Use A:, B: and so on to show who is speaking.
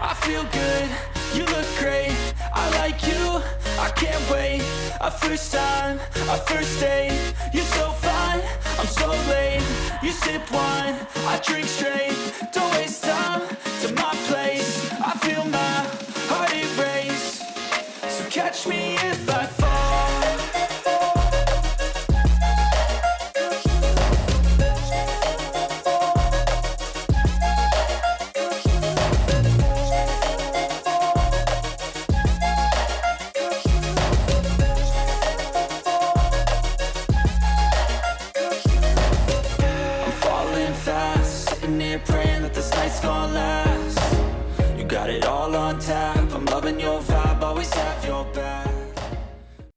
A: I feel good, you look great, I like you, I can't wait. A first time, a first date, you're so fine, I'm so late. You sip wine, I drink straight, don't waste time to my place. I feel my heart erase, so catch me if I fall. Praying that this night's gonna last. You got it all on tap, I'm loving your vibe.